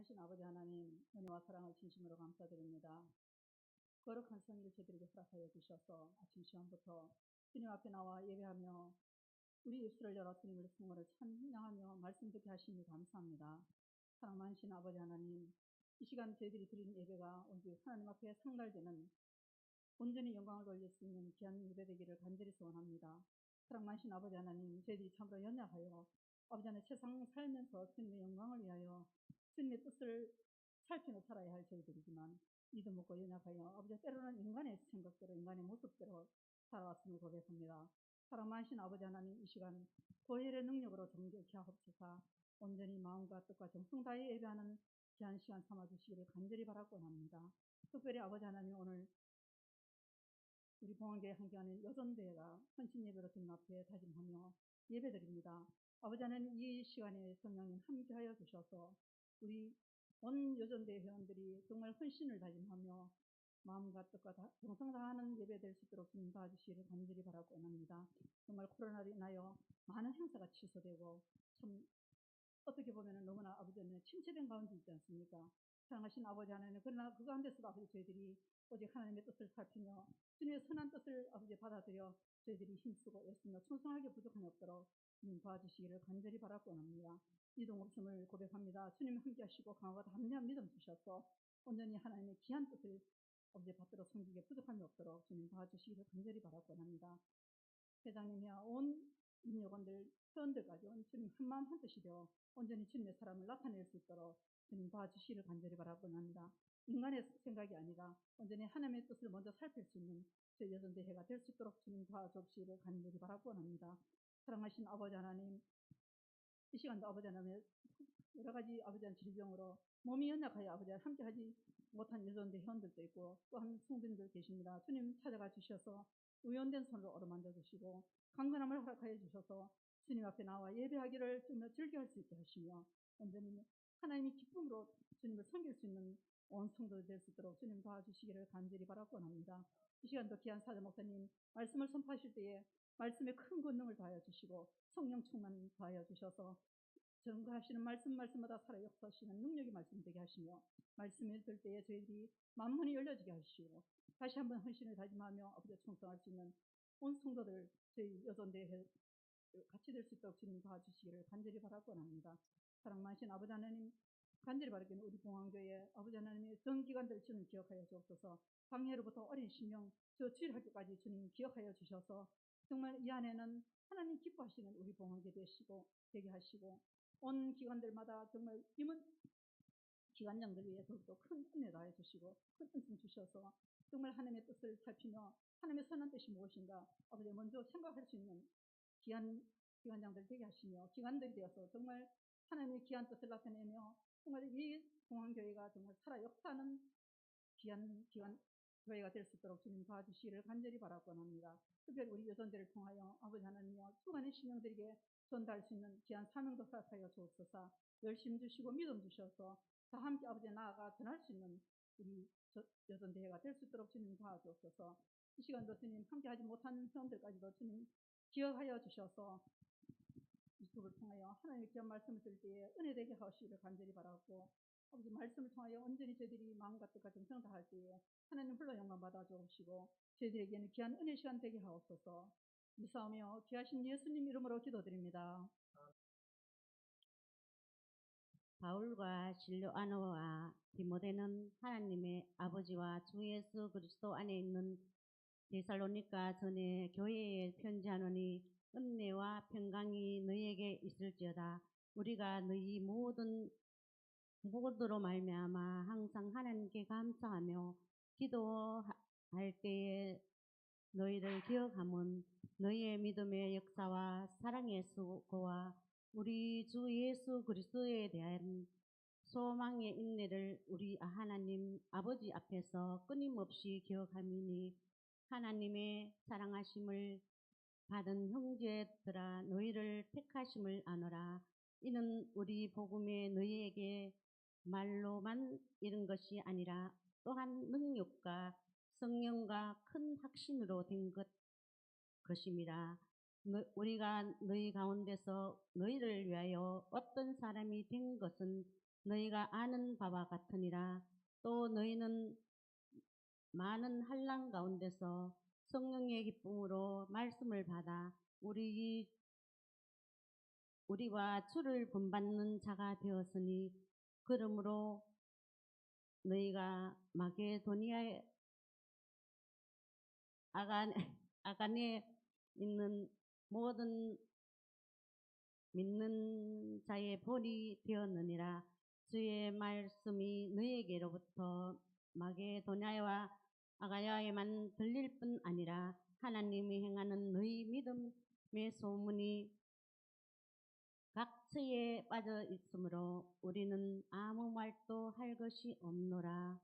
사랑하신 아버지 하나님, 은혜와 사랑을 진심으로 감사드립니다. 거룩한 성일을 저들에게 허락하여 주셔서 아침 시간부터 주님 앞에 나와 예배하며 우리 입술을 열어 주님의 성모를 찬양하며 말씀 듣게 하시니 감사합니다. 사랑 많으신 아버지 하나님, 이 시간 저희들이 드린 예배가 오직 하나님 앞에 상달되는 온전히 영광을 돌릴 수 있는 귀한 예배 되기를 간절히 소원합니다. 사랑 많으신 아버지 하나님, 저희들이 참으로 연약하여 아버지 하나님 세상 살면서 주님의 영광을 위하여 주님의 뜻을 살피며 살아야 할 저희들이지만 이도 먹고 연약하여 아버지 때로는 인간의 생각대로 인간의 모습대로 살아왔음을 고백합니다. 사랑 많으신 아버지 하나님, 이 시간 보혈의 능력으로 정결케 하옵소서. 온전히 마음과 뜻과 정성 다해 예배하는 귀한 시간 삼아주시기를 간절히 바라곤 합니다. 특별히 아버지 하나님, 오늘 우리 봉안교회 함께하는 여전대회가 헌신 예배로 주님 앞에 다짐하며 예배드립니다. 아버지 하나님, 이 시간에 성령님 함께하여 주셔서 우리 온 여전대회 회원들이 정말 헌신을 다짐하며 마음과 뜻과 정성 다하는 예배 될 수 있도록 주님 도와주시기를 간절히 바라고 원합니다. 정말 코로나로 인하여 많은 행사가 취소되고 참 어떻게 보면 너무나 아버지 하나님 침체된 가운데 있지 않습니까? 사랑하신 아버지 하나님, 그러나 그 가운데서도 아버지 저희들이 오직 하나님의 뜻을 살피며 주님의 선한 뜻을 아버지 받아들여 저희들이 힘쓰고 애쓰며 충성하게 부족함이 없도록 주님 도와주시기를 간절히 바라고 원합니다. 이동 없음을 고백합니다. 주님 함께 하시고 강하고 담대한 믿음 주셔서 온전히 하나님의 귀한 뜻을 아버지 받들어 섬기기에 부족함이 없도록 주님 도와주시기를 간절히 바라고 원합니다. 회장님이야 온 임역원들 회원들까지 주님 한마음 한뜻이 되어 온전히 주님의 사랑을 나타낼 수 있도록 주님 도와주시기를 간절히 바라고 합니다. 인간의 생각이 아니라 온전히 하나님의 뜻을 먼저 살필 수 있는 저희 여전대회가 될 수 있도록 주님 도와주시기를 간절히 바라고 합니다. 사랑하신 아버지 하나님, 이 시간도 아버지 하나님 여러 가지 아버지 하나님 질병으로 몸이 연약하여 아버지 하나님 함께하지 못한 여전대 회원들도 있고 또한 성도님들 계십니다. 주님 찾아가 주셔서 의원된 손으로 어루만져 주시고 강건함을 허락하여 주셔서 주님 앞에 나와 예배하기를 정말 즐겨할 수 있게 하시며 온전히 하나님의 기쁨으로 주님을 섬길 수 있는 온 성도들 될 수 있도록 주님 도와주시기를 간절히 바라고 합니다. 이 시간도 귀한 사자 목사님 말씀을 선포하실 때에 말씀에 큰 권능을 더하여 주시고 성령 충만 더하여 주셔서 증거하시는 말씀마다 살아 역사하시는 능력이 말씀되게 하시며 말씀을 들 때에 저희들이 만문이 열려지게 하시고 다시 한번 헌신을 다짐하며 아버지와 충성할 수 있는 온 성도들 저희 여전대회 같이 될 수 있도록 주님 도와주시기를 간절히 바라고 합니다. 사랑 많으신 아버지 하나님, 간절히 바라기는 우리 봉안교회 아버지 하나님의 전기관들 주님 기억하여 주옵소서. 방해로부터 어린 심령 저 주일학교까지 주님 기억하여 주셔서 정말 이 안에는 하나님 기뻐하시는 우리 봉안교회 되게 하시고 온 기관들마다 정말 임은 기관장들 위해 더욱더 큰 은혜 다해 주시고 큰 은총 주셔서 정말 하나님의 뜻을 살피며 하나님의 선한 뜻이 무엇인가 아버지 먼저 생각할 수 있는 귀한 기관장들 되게 하시며 기관들이 되어서 정말 하나님의 귀한 뜻을 나타내며 정말 이 봉안교회가 정말 살아 역사하는 귀한 교회가 될 수 있도록 주님 도와주시기를 간절히 바라고 합니다. 특별히 우리 여전들을 통하여 아버지 하나님이여 수많은 신령들에게 전달할 수 있는 귀한 사명도 허락하여 주옵소서. 열심 주시고 믿음 주셔서 다 함께 아버지 나아가 전할 수 있는 우리 여전대회가 될 수 있도록 주님 도와주옵소서. 이 시간도 주님 함께하지 못한 회원들까지도 주님 기억하여 주셔서 유튜브를 통하여 하나님의 귀한 말씀을 들을 때에 은혜되게 하시기를 간절히 바라고 아버지 말씀을 통하여 온전히 저희들이 마음과 뜻과 정성 다할 때에 하나님 홀로 영광 받아 주옵시고 저희들에게는 귀한 은혜 시간 되게 하옵소서. 미사오며 귀하신 예수님 이름으로 기도드립니다. 바울과 실로아노와 디모데는 하나님의 아버지와 주 예수 그리스도 안에 있는 데살로니가 전에 교회에 편지하노니 은혜와 평강이 너희에게 있을지어다. 우리가 너희 모두로 말미암아 항상 하나님께 감사하며 기도할 때에 너희를 기억함은 너희의 믿음의 역사와 사랑의 수고와 우리 주 예수 그리스도에 대한 소망의 인내를 우리 하나님 아버지 앞에서 끊임없이 기억함이니 하나님의 사랑하심을 받은 형제들아 너희를 택하심을 아노라. 이는 우리 복음에 너희에게 말로만 이른 것이 아니라 또한 능력과 성령과 큰 확신으로 된 것임이라. 우리가 너희 가운데서 너희를 위하여 어떤 사람이 된 것은 너희가 아는 바와 같으니라. 또 너희는 많은 환난 가운데서 성령의 기쁨으로 말씀을 받아 우리와 주를 본받는 자가 되었으니, 그러므로 너희가 마게도니아의 아간에 있는 모든 믿는 자의 본이 되었느니라. 주의 말씀이 너희에게로부터 마게도냐와 아가야에만 들릴 뿐 아니라 하나님이 행하는 너희 믿음의 소문이 각처에 빠져 있으므로 우리는 아무 말도 할 것이 없노라.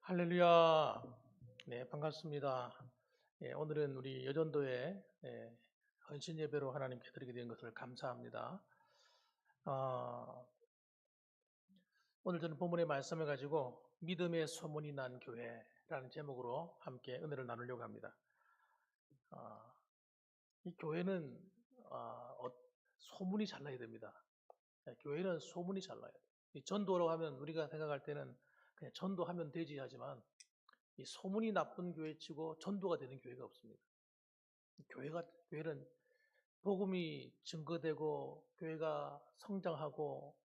할렐루야. 네, 반갑습니다. 오늘은 우리 여전도회 헌신 예배로 하나님께 드리게 된 것을 감사합니다. 오늘 저는 본문의 말씀을 가지고 믿음의 소문이 난 교회라는 제목으로 함께 은혜를 나누려고 합니다. 이 교회는 소문이 잘 나야 됩니다. 교회는 소문이 잘 나야 돼요. 전도라고 하면 우리가 생각할 때는 그냥 전도하면 되지 하지만 이 소문이 나쁜 교회치고 전도가 되는 교회가 없습니다. 교회는 복음이 증거되고 교회가 성장하고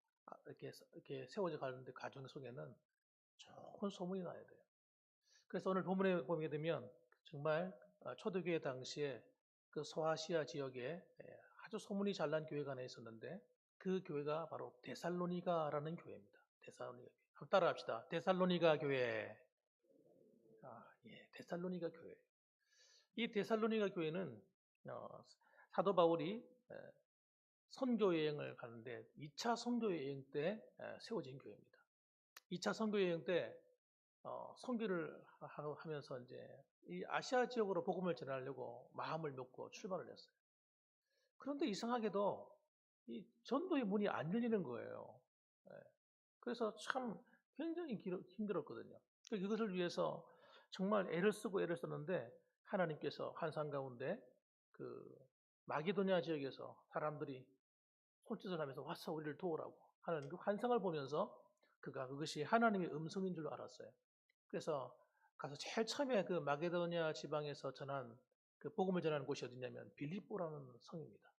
이렇게 세워져 가는데 과정 속에는 좋은 소문이 나야 돼요. 그래서 오늘 본문에 보게 되면 정말 초대교회 당시에 그 소아시아 지역에 아주 소문이 잘난 교회가 하나 있었는데 그 교회가 바로 데살로니가라는 교회입니다. 데살로니가 교회. 한번 따라합시다. 데살로니가 교회. 데살로니가 교회. 이 데살로니가 교회는 사도 바울이 선교 여행을 가는데 2차 선교 여행 때 세워진 교회입니다. 2차 선교 여행 때 선교를 하면서 이제 이 아시아 지역으로 복음을 전하려고 마음을 먹고 출발을 했어요. 그런데 이상하게도 이 전도의 문이 안 열리는 거예요. 그래서 참 굉장히 힘들었거든요. 이것을 위해서 정말 애를 썼는데 하나님께서 환상 가운데 그 마게도냐 지역에서 사람들이 손짓을 하면서 와서 우리를 도우라고 하는 그 환상을 보면서 그것이 하나님의 음성인 줄 알았어요. 그래서 가서 제일 처음에 그 마게도냐 지방에서 그 복음을 전하는 곳이 어디냐면 빌립보라는 성입니다.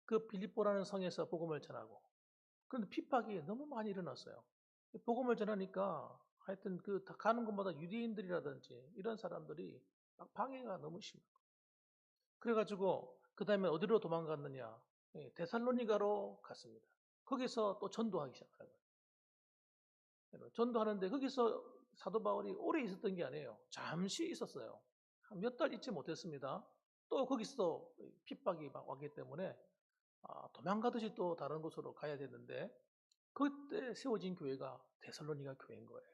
그 빌립보라는 성에서 복음을 전하고, 그런데 핍박이 너무 많이 일어났어요. 복음을 전하니까 하여튼 그 가는 곳마다 유대인들이라든지 이런 사람들이 막 방해가 너무 심해요. 그래가지고 그 다음에 어디로 도망갔느냐? 데살로니가로 갔습니다. 거기서 또 전도하기 시작하는 거예요. 전도하는데 거기서 사도 바울이 오래 있었던 게 아니에요. 잠시 있었어요. 몇 달 있지 못했습니다. 또 거기서 핍박이 막 왔기 때문에 도망가듯이 또 다른 곳으로 가야 되는데, 그때 세워진 교회가 데살로니가 교회인 거예요.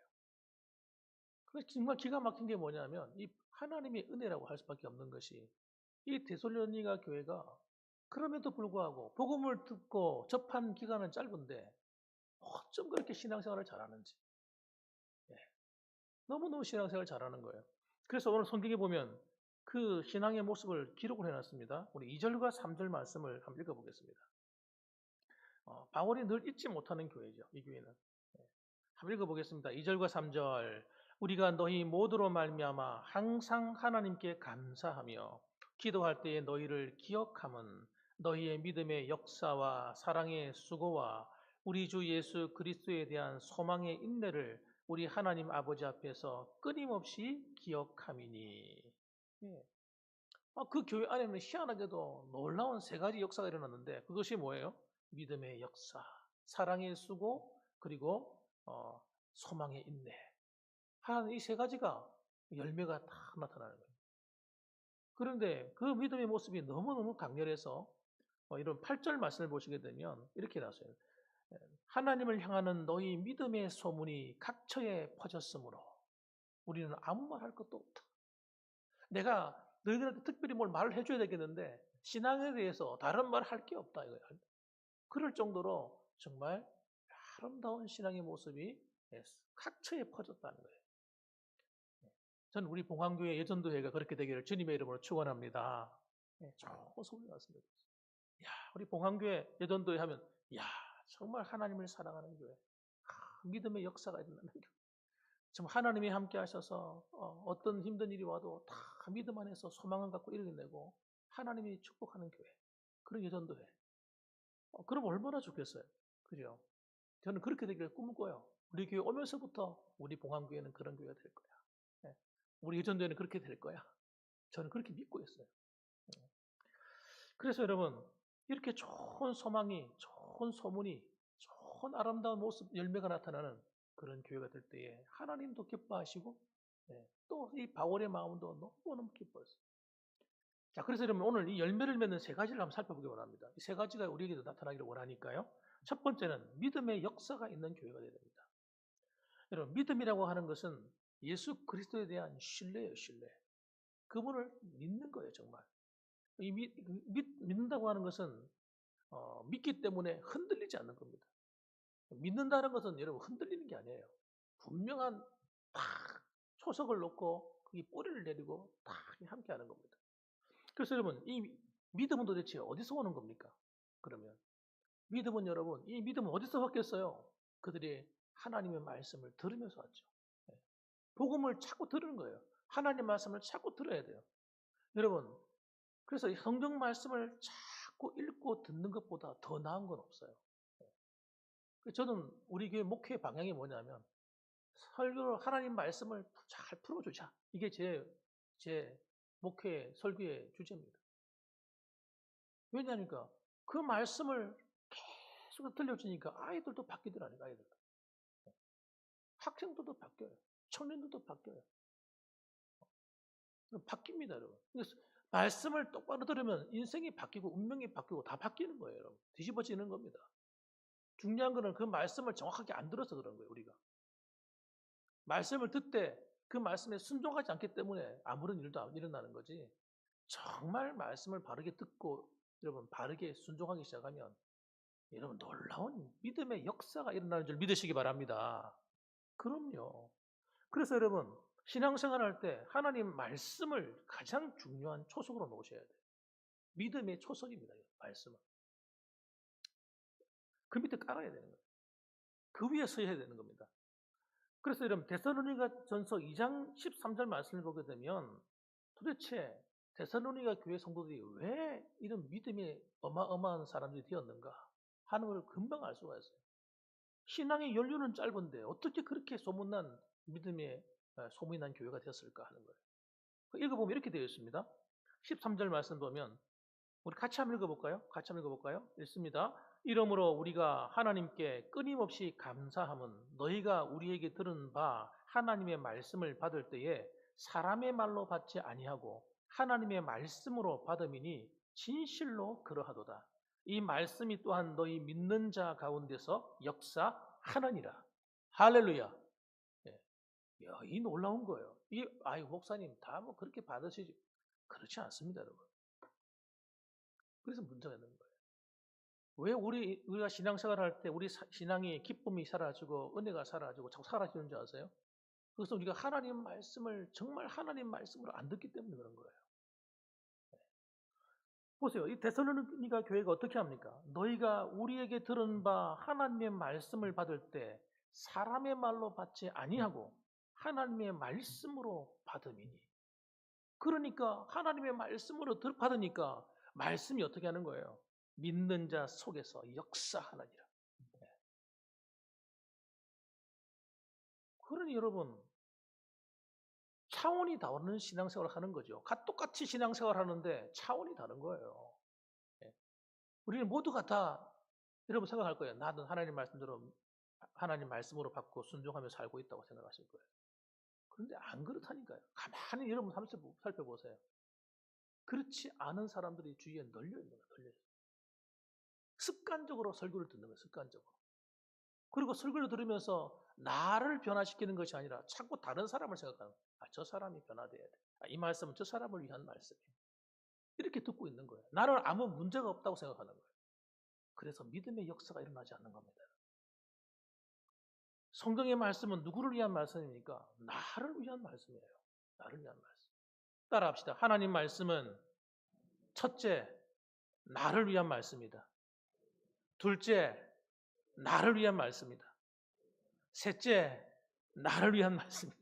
그 정말 기가 막힌 게 뭐냐면 이 하나님의 은혜라고 할 수밖에 없는 것이, 이 데살로니가 교회가 그럼에도 불구하고 복음을 듣고 접한 기간은 짧은데 어쩜 그렇게 신앙생활을 잘하는지, 너무너무 신앙생활을 잘하는 거예요. 그래서 오늘 성경에 보면 그 신앙의 모습을 기록을 해놨습니다. 우리 2절과 3절 말씀을 한번 읽어보겠습니다. 바울이 늘 잊지 못하는 교회죠, 이 교회는. 한번 읽어보겠습니다. 2절과 3절. 우리가 너희 모두로 말미암아 항상 하나님께 감사하며 기도할 때에 너희를 기억함은 너희의 믿음의 역사와 사랑의 수고와 우리 주 예수 그리스도에 대한 소망의 인내를 우리 하나님 아버지 앞에서 끊임없이 기억함이니. 그 교회 안에는 희한하게도 놀라운 세 가지 역사가 일어났는데, 그것이 뭐예요? 믿음의 역사, 사랑의 수고, 그리고 소망의 인내. 이 세 가지가 열매가 다 나타나는 거예요. 그런데 그 믿음의 모습이 너무너무 강렬해서 이런 8절 말씀을 보시게 되면 이렇게 나왔어요. 하나님을 향하는 너희 믿음의 소문이 각처에 퍼졌으므로 우리는 아무 말 할 것도 없다. 내가 너희들한테 특별히 뭘 말을 해줘야 되겠는데 신앙에 대해서 다른 말 할 게 없다 이거예요. 그럴 정도로 정말 아름다운 신앙의 모습이 각처에 퍼졌다는 거예요. 저는 우리 봉황교회 예전도회가 그렇게 되기를 주님의 이름으로 축원합니다. 좋은 소문이 났습니다. 우리 봉황교회 예전도회 하면 정말 하나님을 사랑하는 교회, 믿음의 역사가 일어나는 교회. 정말 하나님이 함께 하셔서 어떤 힘든 일이 와도 다 믿음 안에서 소망을 갖고 이겨내고 하나님이 축복하는 교회, 그런 예전도회. 그럼 얼마나 좋겠어요, 그죠? 저는 그렇게 되기를 꿈꿔요. 우리 교회 오면서부터 우리 봉황교회는 그런 교회가 될 거야. 우리 예전도회는 그렇게 될 거야. 저는 그렇게 믿고 있어요. 그래서 여러분, 이렇게 좋은 소망이, 좋은 소문이, 좋은 아름다운 모습, 열매가 나타나는 그런 교회가 될 때에 하나님도 기뻐하시고, 또 이 바울의 마음도 너무너무 기뻐했어요. 자, 그래서 여러분 오늘 이 열매를 맺는 세 가지를 한번 살펴보기 원합니다. 이 세 가지가 우리에게도 나타나기를 원하니까요. 첫 번째는 믿음의 역사가 있는 교회가 되어야 됩니다. 여러분, 믿음이라고 하는 것은 예수 그리스도에 대한 신뢰예요, 신뢰. 그분을 믿는 거예요, 정말. 믿는다고 하는 것은 믿기 때문에 흔들리지 않는 겁니다. 믿는다는 것은 여러분 흔들리는 게 아니에요. 분명한 초석을 놓고 거기 뿌리를 내리고 다 함께 하는 겁니다. 그래서 여러분, 이 믿음은 도대체 어디서 오는 겁니까? 그러면 믿음은 여러분, 이 믿음은 어디서 왔겠어요? 그들이 하나님의 말씀을 들으면서 왔죠. 복음을 자꾸 들은 거예요. 하나님 말씀을 자꾸 들어야 돼요. 여러분, 그래서 성경 말씀을 자꾸 읽고 듣는 것보다 더 나은 건 없어요. 저는 우리 교회 목회 방향이 뭐냐면 설교로 하나님 말씀을 잘 풀어주자. 이게 제 목회 설교의 주제입니다. 왜냐하니까 그 말씀을 계속 들려주니까 아이들도 바뀌더라니까, 아이들도. 학생들도 바뀌어요. 청년들도 바뀌어요. 바뀝니다, 여러분. 그래서 말씀을 똑바로 들으면 인생이 바뀌고 운명이 바뀌고 다 바뀌는 거예요, 여러분. 뒤집어지는 겁니다. 중요한 거는 그 말씀을 정확하게 안 들어서 그런 거예요, 우리가. 말씀을 듣되 그 말씀에 순종하지 않기 때문에 아무런 일도 안 일어나는 거지. 정말 말씀을 바르게 듣고 여러분 바르게 순종하기 시작하면 여러분 놀라운 믿음의 역사가 일어나는 줄 믿으시기 바랍니다. 그럼요. 그래서 여러분 신앙생활 할 때 하나님 말씀을 가장 중요한 초석으로 놓으셔야 돼요. 믿음의 초석입니다. 말씀은. 그 밑에 깔아야 되는 거예요. 그 위에 서야 되는 겁니다. 그래서 여러분 데살로니가 전서 2장 13절 말씀을 보게 되면 도대체 데살로니가 교회 성도들이 왜 이런 믿음이 어마어마한 사람들이 되었는가 하는 걸 금방 알 수가 있어요. 신앙의 연륜은 짧은데 어떻게 그렇게 소문난 믿음의 소문이 난 교회가 되었을까 하는 거예요. 읽어보면 이렇게 되어 있습니다. 13절 말씀 보면 우리 같이 한번 읽어볼까요? 같이 한번 읽어볼까요? 읽습니다. 이러므로 우리가 하나님께 끊임없이 감사함은 너희가 우리에게 들은 바 하나님의 말씀을 받을 때에 사람의 말로 받지 아니하고 하나님의 말씀으로 받음이니 진실로 그러하도다. 이 말씀이 또한 너희 믿는 자 가운데서 역사하느니라. 할렐루야. 예. 야, 이 놀라운 거예요. 아유 목사님 다 뭐 그렇게 받으시지? 그렇지 않습니다, 여러분. 그래서 문제가 있는 거예요. 왜 우리가 신앙생활 할 때 우리 신앙의 기쁨이 사라지고 은혜가 사라지고 자꾸 사라지는 줄 아세요? 그래서 우리가 하나님 말씀을 정말 하나님 말씀으로 안 듣기 때문에 그런 거예요. 보세요. 이 데살로니가 교회가 어떻게 합니까? 너희가 우리에게 들은 바 하나님의 말씀을 받을 때 사람의 말로 받지 아니하고 하나님의 말씀으로 받음이니. 그러니까 하나님의 말씀으로 받으니까 말씀이 어떻게 하는 거예요? 믿는 자 속에서 역사하느니라. 그러니 여러분 차원이 다른 신앙생활을 하는 거죠. 똑같이 신앙생활을 하는데 차원이 다른 거예요. 우리는 모두가 다 여러분 생각할 거예요. 나는 하나님 말씀대로 하나님 말씀으로 받고 순종하며 살고 있다고 생각하실 거예요. 그런데 안 그렇다니까요. 가만히 여러분 살펴보세요. 그렇지 않은 사람들이 주위에 널려 있는 거예요. 널려 있어요. 습관적으로 설교를 듣는 거예요. 습관적으로. 그리고 설교를 들으면서 나를 변화시키는 것이 아니라 자꾸 다른 사람을 생각하는 거예요. 저 사람이 변화돼야 돼. 이 말씀은 저 사람을 위한 말씀이에요. 이렇게 듣고 있는 거예요. 나는 아무 문제가 없다고 생각하는 거예요. 그래서 믿음의 역사가 일어나지 않는 겁니다. 성경의 말씀은 누구를 위한 말씀입니까? 나를 위한 말씀이에요. 나를 위한 말씀. 따라합시다. 하나님 말씀은 첫째, 나를 위한 말씀이다. 둘째, 나를 위한 말씀이다. 셋째, 나를 위한 말씀이다.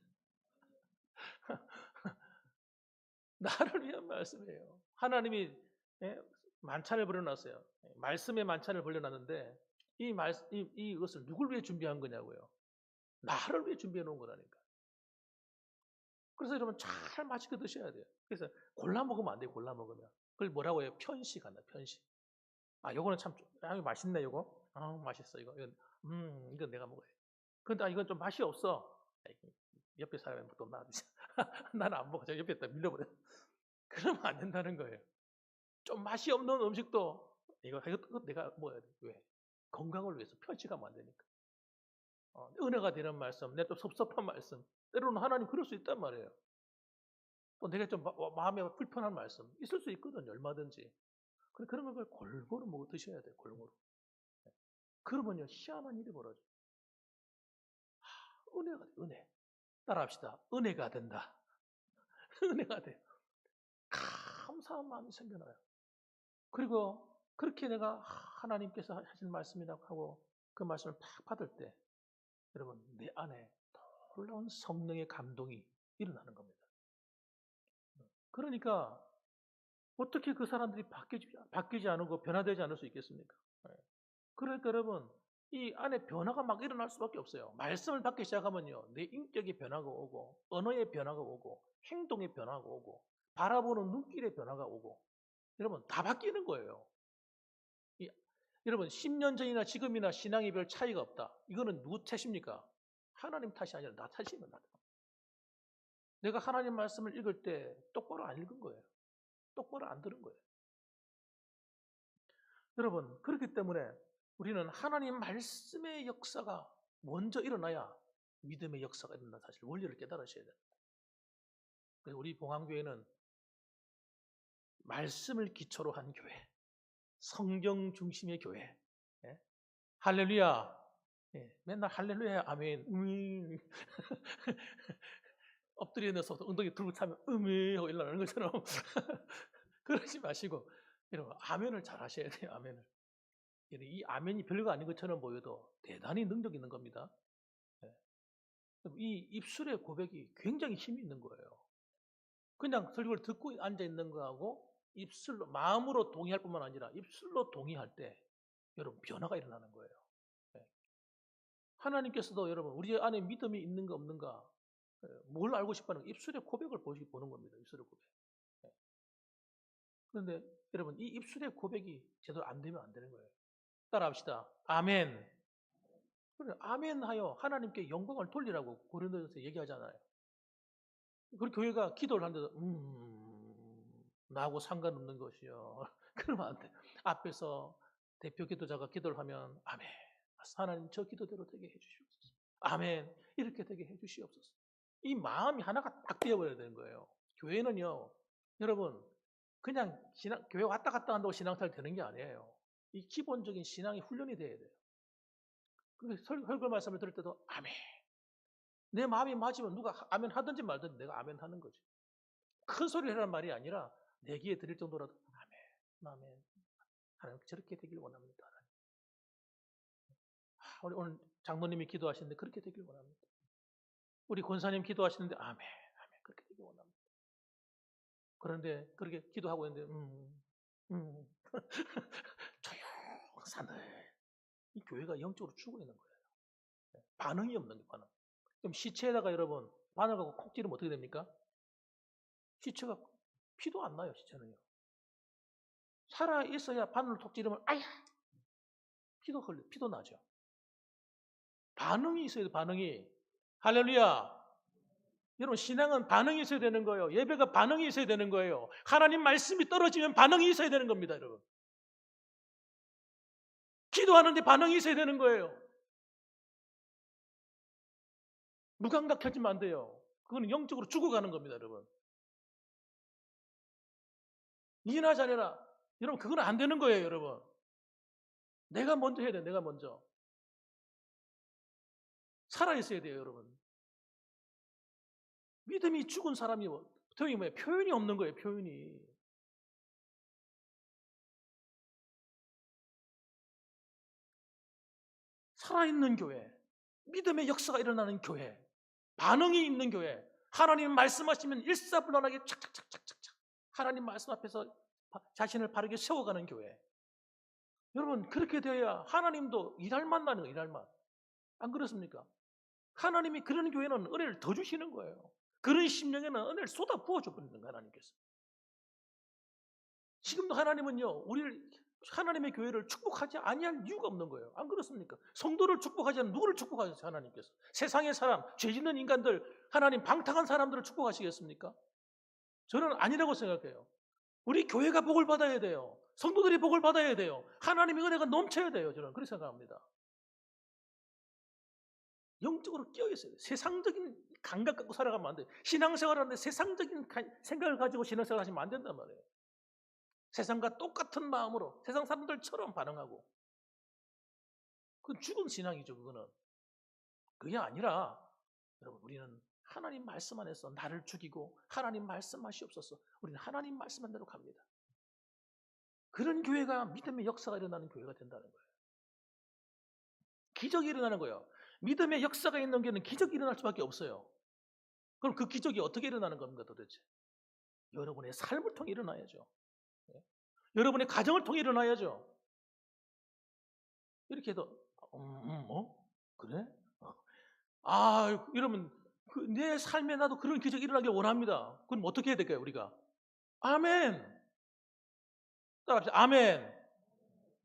나를 위한 말씀이에요. 하나님이 만찬을 벌여놨어요. 말씀의 만찬을 벌여놨는데 이것을 누굴 위해 준비한 거냐고요. 나를 위해 준비해 놓은 거라니까. 그래서 여러분 잘 맛있게 드셔야 돼요. 그래서 골라 먹으면 안 돼요. 골라 먹으면. 그걸 뭐라고 해요? 편식한다. 편식. 요거는 참 맛있네. 요거. 맛있어. 이건 내가 먹어야 돼. 근데 이건 좀 맛이 없어. 옆에 사람이 또 놔두자. 나는 안 먹어. 저 옆에 다 밀려버려. 그러면 안 된다는 거예요. 좀 맛이 없는 음식도 이거 내가 먹어야 돼. 왜? 건강을 위해서 편식하면 안 되니까. 은혜가 되는 말씀, 내 또 섭섭한 말씀. 때로는 하나님 그럴 수 있단 말이에요. 또 내가 좀 마음에 불편한 말씀 있을 수 있거든요. 얼마든지. 그런 걸 골고루 먹어 드셔야 돼요. 골고루. 그러면요 희한한 일이 벌어져요. 은혜가 돼. 은혜. 따라합시다. 은혜가 된다. 은혜가 돼. 감사한 마음이 생겨나요. 그리고 그렇게 내가 하나님께서 하신 말씀이라고 하고 그 말씀을 팍 받을 때 여러분 내 안에 놀라운 성령의 감동이 일어나는 겁니다. 그러니까 어떻게 그 사람들이 바뀌지 않고 변화되지 않을 수 있겠습니까? 그러니까 여러분 이 안에 변화가 막 일어날 수밖에 없어요. 말씀을 받기 시작하면요 내 인격의 변화가 오고 언어의 변화가 오고 행동의 변화가 오고 바라보는 눈길의 변화가 오고 여러분 다 바뀌는 거예요. 여러분 10년 전이나 지금이나 신앙이 별 차이가 없다. 이거는 누구 탓입니까? 하나님 탓이 아니라 나 탓이면 나다. 내가 하나님 말씀을 읽을 때 똑바로 안 읽은 거예요. 똑바로 안 들은 거예요. 여러분 그렇기 때문에 우리는 하나님 말씀의 역사가 먼저 일어나야 믿음의 역사가 일어나 사실 원리를 깨달으셔야 됩니다. 그래서 우리 봉암교회는 말씀을 기초로 한 교회, 성경 중심의 교회. 할렐루야. 맨날 할렐루야, 아멘, 엎드려 내서 엉덩이 들고 차면 하고 일어나는 것처럼 그러지 마시고 여러분 아멘을 잘 하셔야 돼요. 아멘을. 이 아멘이 별거 아닌 것처럼 보여도 대단히 능력 있는 겁니다. 이 입술의 고백이 굉장히 힘이 있는 거예요. 그냥 설교를 듣고 앉아 있는 거하고 입술로 마음으로 동의할 뿐만 아니라 입술로 동의할 때 여러분 변화가 일어나는 거예요. 예. 하나님께서도 여러분 우리 안에 믿음이 있는가 없는가 뭘 알고 싶어하는 입술의 고백을 보는 겁니다. 입술의 고백. 예. 그런데 여러분 이 입술의 고백이 제대로 안 되면 안 되는 거예요. 따라합시다. 아멘. 그래, 아멘 하여 하나님께 영광을 돌리라고 고린도전서 얘기하잖아요. 그리고 교회가 기도를 하는데도 나하고 상관없는 것이요. 그러면 안 돼. 앞에서 대표 기도자가 기도를 하면 아멘. 하나님 저 기도대로 되게 해주시옵소서. 아멘. 이렇게 되게 해주시옵소서. 이 마음이 하나가 딱 되어버려야 되는 거예요. 교회는요, 여러분 그냥 교회 왔다 갔다 한다고 신앙생활 되는 게 아니에요. 이 기본적인 신앙이 훈련이 돼야 돼요. 설교 말씀을 들을 때도 아멘. 내 마음이 맞으면 누가 아멘 하든지 말든지 내가 아멘 하는 거지. 큰 소리를 하라는 말이 아니라 내 귀에 들릴 정도라도 아멘, 아멘. 하나님 저렇게 되길 원합니다. 우리 오늘 장로님이 기도하시는데 그렇게 되길 원합니다. 우리 권사님 기도하시는데 아멘, 아멘 그렇게 되길 원합니다. 그런데 그렇게 기도하고 있는데 조용사늘 이 교회가 영적으로 죽어 있는 거예요. 반응이 없는 게 반응. 그럼 시체에다가 여러분 바늘 갖고 콕 찌르면 어떻게 됩니까? 시체가 피도 안 나요. 시체는요. 살아 있어야 바늘로 톡 찌르면 아야 피도 나죠. 반응이 있어야 돼. 반응이. 할렐루야. 여러분 신앙은 반응이 있어야 되는 거예요. 예배가 반응이 있어야 되는 거예요. 하나님 말씀이 떨어지면 반응이 있어야 되는 겁니다. 여러분. 기도하는데 반응이 있어야 되는 거예요. 무감각해지면 안 돼요. 그거는 영적으로 죽어가는 겁니다. 여러분. 이나 잘해라. 여러분 그건 안 되는 거예요. 여러분. 내가 먼저 해야 돼요. 내가 먼저. 살아있어야 돼요. 여러분. 믿음이 죽은 사람이 표현이 없는 거예요. 표현이. 살아있는 교회, 믿음의 역사가 일어나는 교회, 반응이 있는 교회, 하나님 말씀하시면 일사불란하게 착착착착착 하나님 말씀 앞에서 자신을 바르게 세워가는 교회. 여러분 그렇게 되어야 하나님도 일할 맛 나는 거예요. 일할 맛. 안 그렇습니까? 하나님이 그런 교회는 은혜를 더 주시는 거예요. 그런 심령에는 은혜를 쏟아 부어줘 버리는 거예요. 하나님께서. 지금도 하나님은요 우리를 하나님의 교회를 축복하지 아니할 이유가 없는 거예요. 안 그렇습니까? 성도를 축복하지 않으면 누구를 축복하세요? 하나님께서. 세상의 사람, 죄 짓는 인간들, 하나님 방탕한 사람들을 축복하시겠습니까? 저는 아니라고 생각해요. 우리 교회가 복을 받아야 돼요. 성도들이 복을 받아야 돼요. 하나님의 은혜가 넘쳐야 돼요. 저는 그렇게 생각합니다. 영적으로 끼어있어요. 세상적인 감각 갖고 살아가면 안 돼요. 신앙생활하는데 세상적인 생각을 가지고 신앙생활 하시면 안 된단 말이에요. 세상과 똑같은 마음으로 세상 사람들처럼 반응하고 그건 죽은 신앙이죠. 그거는. 그게 아니라 여러분 우리는 하나님 말씀 안에서 나를 죽이고 하나님 말씀하시옵소서. 우리는 하나님 말씀한 대로 갑니다. 그런 교회가 믿음의 역사가 일어나는 교회가 된다는 거예요. 기적이 일어나는 거예요. 믿음의 역사가 있는 교회는 기적이 일어날 수밖에 없어요. 그럼 그 기적이 어떻게 일어나는 겁니까 도대체? 여러분의 삶을 통해 일어나야죠. 여러분의 가정을 통해 일어나야죠. 이렇게 해도 그래? 여러분 내 삶에 나도 그런 기적이 일어나길 원합니다. 그럼 어떻게 해야 될까요? 우리가 아멘. 따라합시다. 아멘.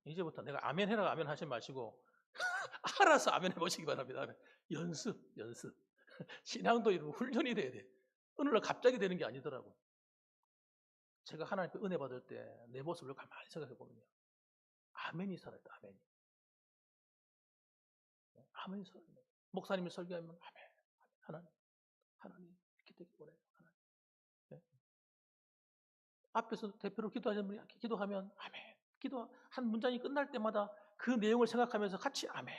이제부터 내가 아멘 해라 아멘 하지 마시고 알아서 아멘 해보시기 바랍니다. 연습. 신앙도 이런 훈련이 돼야 돼. 어느 날 갑자기 되는 게 아니더라고요. 제가 하나님께 은혜 받을 때 내 모습을 가만히 생각해 보면요. 아멘이 살아있다. 아멘이 살아있다. 목사님이 설교하면 아멘. 하나님 이렇게 되길 원해요. 하나님. 네? 앞에서 대표로 기도하시는 분이 기도하면 아멘. 기도 한 문장이 끝날 때마다 그 내용을 생각하면서 같이 아멘.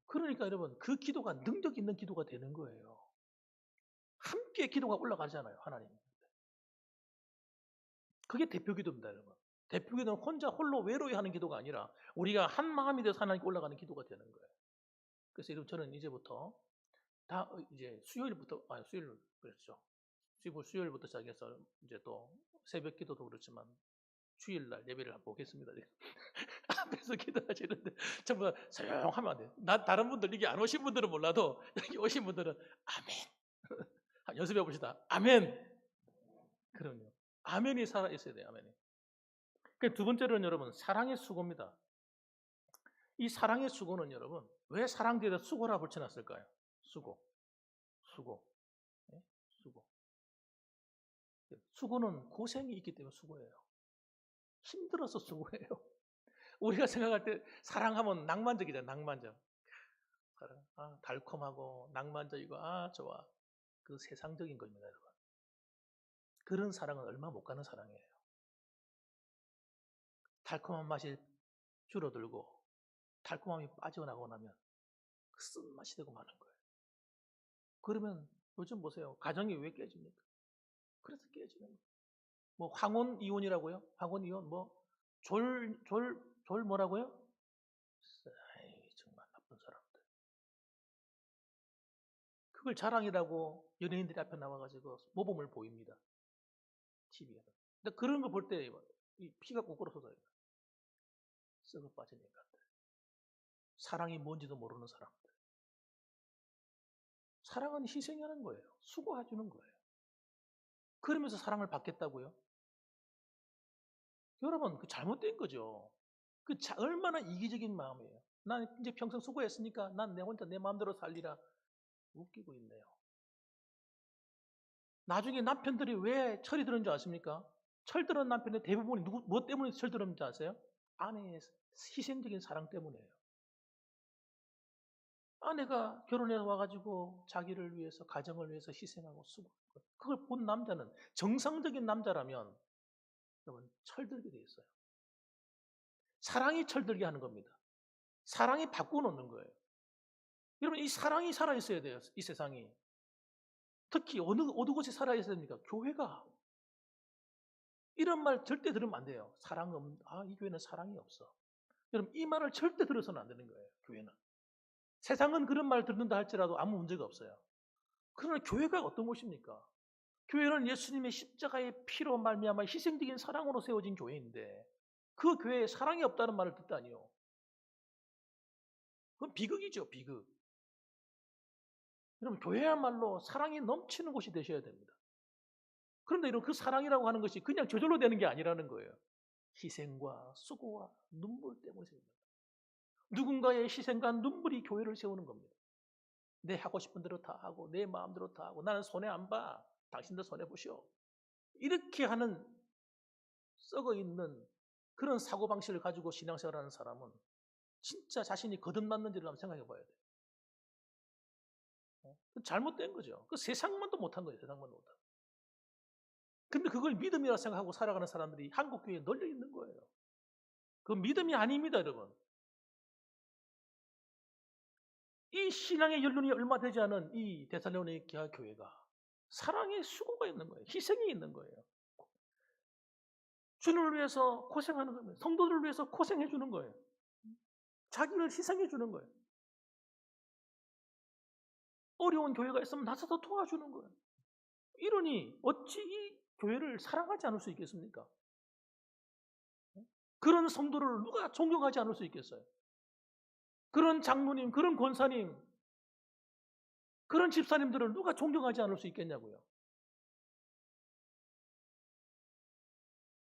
그러니까 여러분 그 기도가 능력 있는 기도가 되는 거예요. 함께 기도가 올라가잖아요. 하나님. 그게 대표 기도입니다. 여러분. 대표 기도는 혼자 홀로 외로이 하는 기도가 아니라 우리가 한 마음이 돼서 하나님께 올라가는 기도가 되는 거예요. 그래서 여러분 저는 이제부터 수요일 그랬죠. 지금 수요일부터 시작해서 이제 또 새벽 기도도 그렇지만 주일날 예배를 한번 보겠습니다. 앞에서 기도하시는데 전부 다 조용하면 안 돼요. 다른 분들 여기 안 오신 분들은 몰라도 여기 오신 분들은 아멘. 연습해 봅시다. 아멘. 그럼요. 아멘이 살아 있어야 돼요. 아멘이. 두 번째로는 여러분 사랑의 수고입니다. 이 사랑의 수고는 여러분 왜 사랑 뒤에다 수고라 붙여놨을까요? 수고. 네? 수고. 수고는 고생이 있기 때문에 수고예요. 힘들어서 수고해요. 우리가 생각할 때 사랑하면 낭만적이잖아요. 낭만적. 사랑, 달콤하고 낭만적이고 좋아. 그 세상적인 겁니다, 여러분. 그런 사랑은 얼마 못 가는 사랑이에요. 달콤한 맛이 줄어들고 달콤함이 빠져나가고 나면 그 쓴맛이 되고 마는 거예요. 그러면 요즘 보세요. 가정이 왜 깨집니까? 그래서 깨지는 거예요. 뭐 황혼 이혼이라고요? 황혼 이혼 졸 뭐라고요? 정말 나쁜 사람들. 그걸 자랑이라고 연예인들이 앞에 나와가지고 모범을 보입니다. TV에서. 근데 그런 거 볼 때 피가 거꾸로 쏟아져요. 썩어 빠진 인간들. 사랑이 뭔지도 모르는 사람들. 사랑은 희생하는 거예요. 수고해주는 거예요. 그러면서 사랑을 받겠다고요? 여러분, 그 잘못된 거죠. 얼마나 이기적인 마음이에요. 난 이제 평생 수고했으니까 난 내 혼자 내 마음대로 살리라. 웃기고 있네요. 나중에 남편들이 왜 철이 드는 줄 아십니까? 철 드는 남편의 대부분이 뭐 때문에 철 드는 줄 아세요? 아내의 희생적인 사랑 때문이에요. 아내가 결혼해 와가지고 자기를 위해서, 가정을 위해서 희생하고 수고하는 거예요. 그걸 본 남자는 정상적인 남자라면 여러분 철들게 돼 있어요. 사랑이 철들게 하는 겁니다. 사랑이 바꿔놓는 거예요. 여러분 이 사랑이 살아있어야 돼요. 이 세상이. 특히 어느 곳이 살아있어야 됩니까? 교회가. 이런 말 절대 들으면 안 돼요. 이 교회는 사랑이 없어. 여러분 이 말을 절대 들어서는 안 되는 거예요. 교회는. 세상은 그런 말 듣는다 할지라도 아무 문제가 없어요. 그러나 교회가 어떤 곳입니까? 교회는 예수님의 십자가의 피로 말미암아 희생적인 사랑으로 세워진 교회인데 그 교회에 사랑이 없다는 말을 듣다니요. 그건 비극이죠. 비극. 여러분 교회야말로 사랑이 넘치는 곳이 되셔야 됩니다. 그런데 이런 그 사랑이라고 하는 것이 그냥 저절로 되는 게 아니라는 거예요. 희생과 수고와 눈물 때문에 세웁니다. 누군가의 희생과 눈물이 교회를 세우는 겁니다. 내 하고 싶은 대로 다 하고 내 마음대로 다 하고 나는 손해 안 봐. 당신도 손해 보시오. 이렇게 하는 썩어있는 그런 사고방식을 가지고 신앙생활하는 사람은 진짜 자신이 거듭났는지를 한번 생각해 봐야 돼요. 잘못된 거죠. 그 세상만도 못한 거예요. 세상만도 못한. 근데 그걸 믿음이라 생각하고 살아가는 사람들이 한국교회에 널려 있는 거예요. 그건 믿음이 아닙니다, 여러분. 이 신앙의 연륜이 얼마 되지 않은 이 데살로니가 교회가 사랑의 수고가 있는 거예요. 희생이 있는 거예요. 주님을 위해서 고생하는 거예요. 성도들을 위해서 고생해 주는 거예요. 자기를 희생해 주는 거예요. 어려운 교회가 있으면 나서서 도와주는 거예요. 이러니 어찌 이 교회를 사랑하지 않을 수 있겠습니까? 그런 성도를 누가 존경하지 않을 수 있겠어요? 그런 장로님, 그런 권사님, 그런 집사님들을 누가 존경하지 않을 수 있겠냐고요.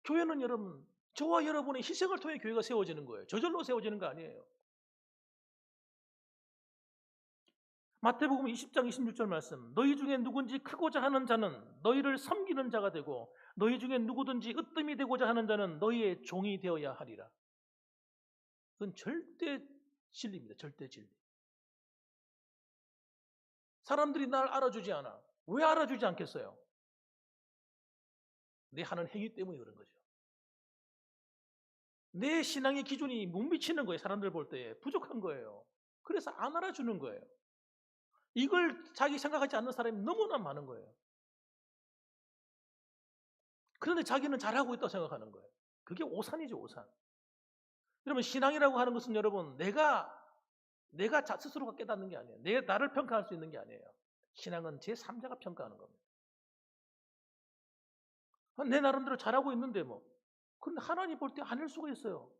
교회는 여러분, 저와 여러분의 희생을 통해 교회가 세워지는 거예요. 저절로 세워지는 거 아니에요. 마태복음 20장 26절 말씀. 너희 중에 누군지 크고자 하는 자는 너희를 섬기는 자가 되고 너희 중에 누구든지 으뜸이 되고자 하는 자는 너희의 종이 되어야 하리라. 그건 절대 진리입니다. 절대 진리. 사람들이 날 알아주지 않아. 왜 알아주지 않겠어요? 내 하는 행위 때문에 그런 거죠. 내 신앙의 기준이 못 미치는 거예요. 사람들 볼 때 부족한 거예요. 그래서 안 알아주는 거예요. 이걸 자기 생각하지 않는 사람이 너무나 많은 거예요. 그런데 자기는 잘하고 있다고 생각하는 거예요. 그게 오산이죠, 오산. 여러분 신앙이라고 하는 것은 여러분 내가 스스로가 깨닫는 게 아니에요. 나를 평가할 수 있는 게 아니에요. 신앙은 제3자가 평가하는 겁니다. 내 나름대로 잘하고 있는데 뭐. 그런데 하나님 볼 때 아닐 수가 있어요.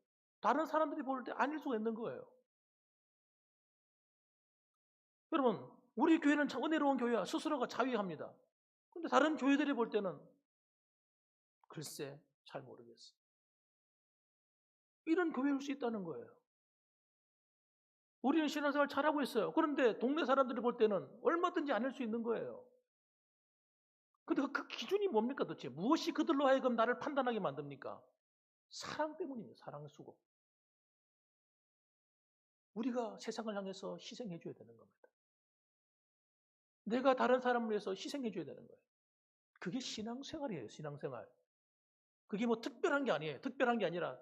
다른 사람들이 볼 때 아닐 수가 있는 거예요. 여러분, 우리 교회는 참 은혜로운 교회야. 스스로가 자위합니다. 근데 다른 교회들이 볼 때는 글쎄 잘 모르겠어. 이런 교회일 수 있다는 거예요. 우리는 신앙생활 잘하고 있어요. 그런데 동네 사람들이 볼 때는 얼마든지 아닐 수 있는 거예요. 근데 그 기준이 뭡니까 도대체? 무엇이 그들로 하여금 나를 판단하게 만듭니까? 사랑 때문입니다. 사랑의 수고. 우리가 세상을 향해서 희생해 줘야 되는 겁니다. 내가 다른 사람을 위해서 희생해 줘야 되는 거예요. 그게 신앙생활이에요. 신앙생활. 그게 뭐 특별한 게 아니에요. 특별한 게 아니라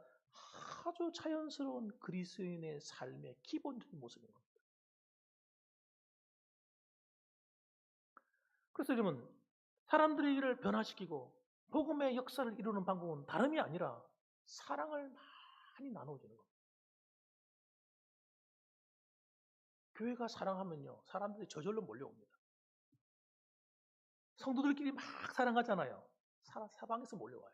아주 자연스러운 그리스도인의 삶의 기본적인 모습인 겁니다. 그래서 여러분, 사람들의 일을 변화시키고 복음의 역사를 이루는 방법은 다름이 아니라 사랑을 많이 나눠주는 겁니다. 교회가 사랑하면요, 사람들이 저절로 몰려옵니다. 성도들끼리 막 사랑하잖아요. 사방에서 몰려와요.